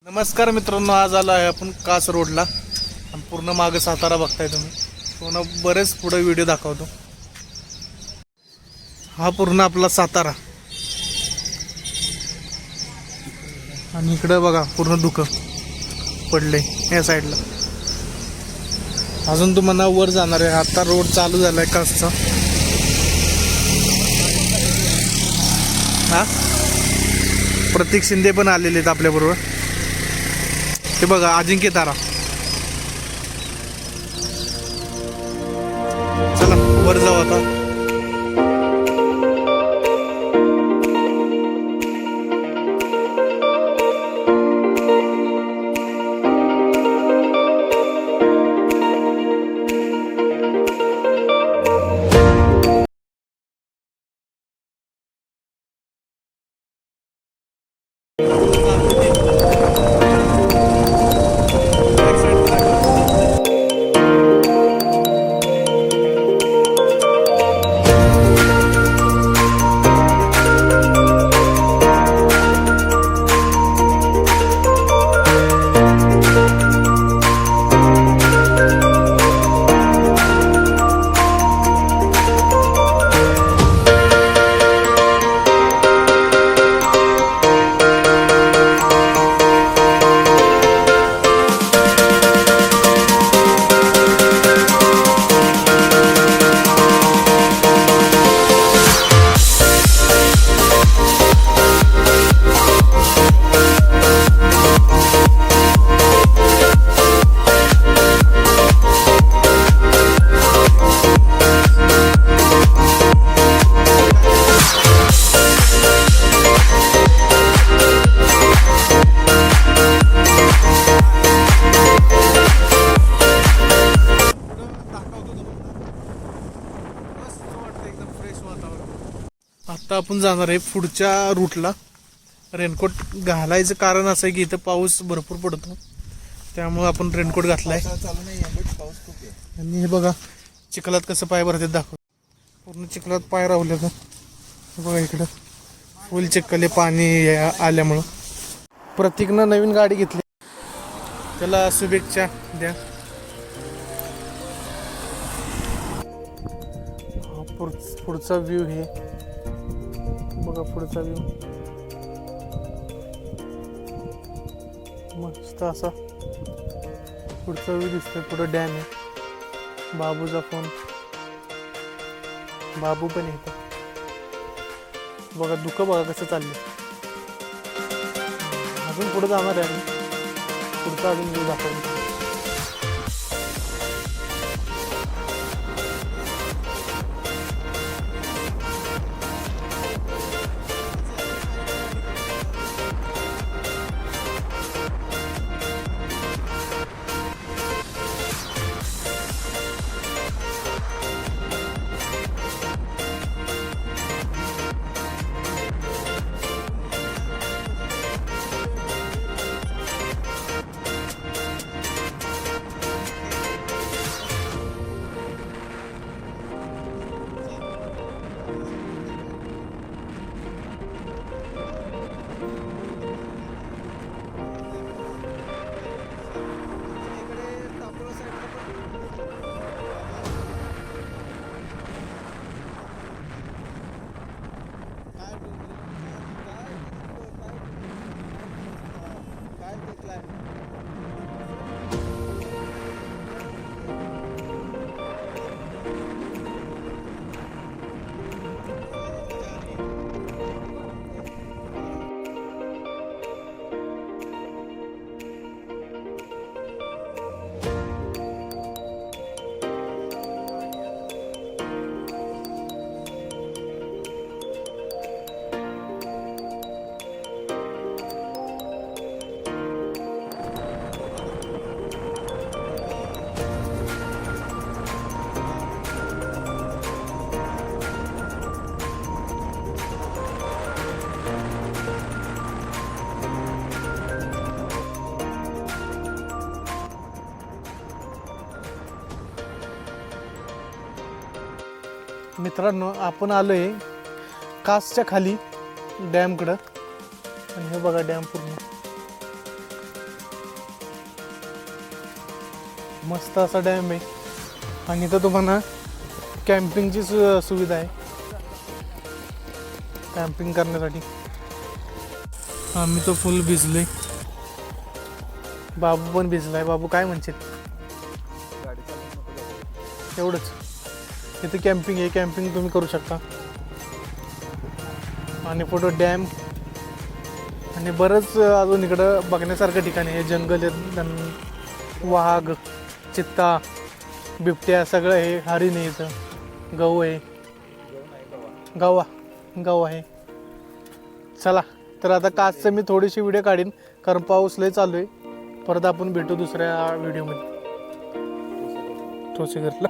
नमस्कार मित्रांनो, आज आलो आहे आपण कास रोडला आणि पूर्ण मागे सातारा बघताय तुम्ही. पूर्ण बरेच पुढे व्हिडिओ दाखवतो. हा पूर्ण आपला सातारा आणि इकडे बघा पूर्ण धुकं पडले या साईडला. अजून तुम्हाला वर जाणार आहे. आता रोड चालू झालाय कासचा. हा प्रतीक शिंदे पण आलेले आहेत आपल्याबरोबर. हे बघा अजिंक्य तारा. चला वर जाऊ आता. आता आपण जाणार आहे पुढच्या रूटला. रेनकोट घालायचं कारण असं आहे की इथं पाऊस भरपूर पडतो, त्यामुळे आपण रेनकोट घातलाय. आणि हे बघा चिखलात कसं पाय भरतात दाखव. पूर्ण चिखलात पाय रावले तर बघा इकडं फुल चिखले पाणी आल्यामुळं. प्रतीकनं नवीन गाडी घेतली, त्याला शुभेच्छा द्या. पुढचा व्ह्यू हे बघा. पुढचा व्ह्यू मस्त असा पुढचा व्ह्यू दिसतोय. पुढं डॅम आहे. बाबूचा फोन, बाबू पण येतो बघा. धुकं बघा कसं चाललंय. अजून पुढे जाणार आहे. पुढचा अजून व्ह्यू दाखवतो. मित्रांनो आपण आलोय कासच्या खाली डॅमकडं. आणि हे बघा डॅम पूर्ण मस्त असा डॅम आहे आणि इथं तुम्हाला कॅम्पिंगची सुविधा आहे कॅम्पिंग करण्यासाठी. आम्ही तो फुल भिजलोय, बाबू पण भिजलाय. बाबू काय म्हणशील? एवढंच. इथे कॅम्पिंग आहे, कॅम्पिंग तुम्ही करू शकता. आणि पुढं डॅम आणि बरंच अजून इकडं बघण्यासारखं ठिकाण आहे. जंगल आहे, वाघ, चित्ता, बिबट्या सगळं आहे. हरिण आहे इथं, गहू आहे, गहू आहे. चला तर आता काचचं मी थोडीशी व्हिडिओ काढीन कारण पाऊस लय चालू आहे. परत आपण भेटू दुसऱ्या व्हिडिओमध्ये. ठोसेघरला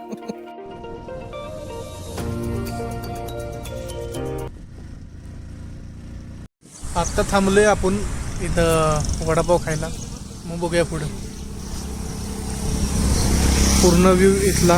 आत्ता थांबलोय आपण इथं वडापाव खायला. मग बघूया पुढे पूर्ण व्ह्यू इथला.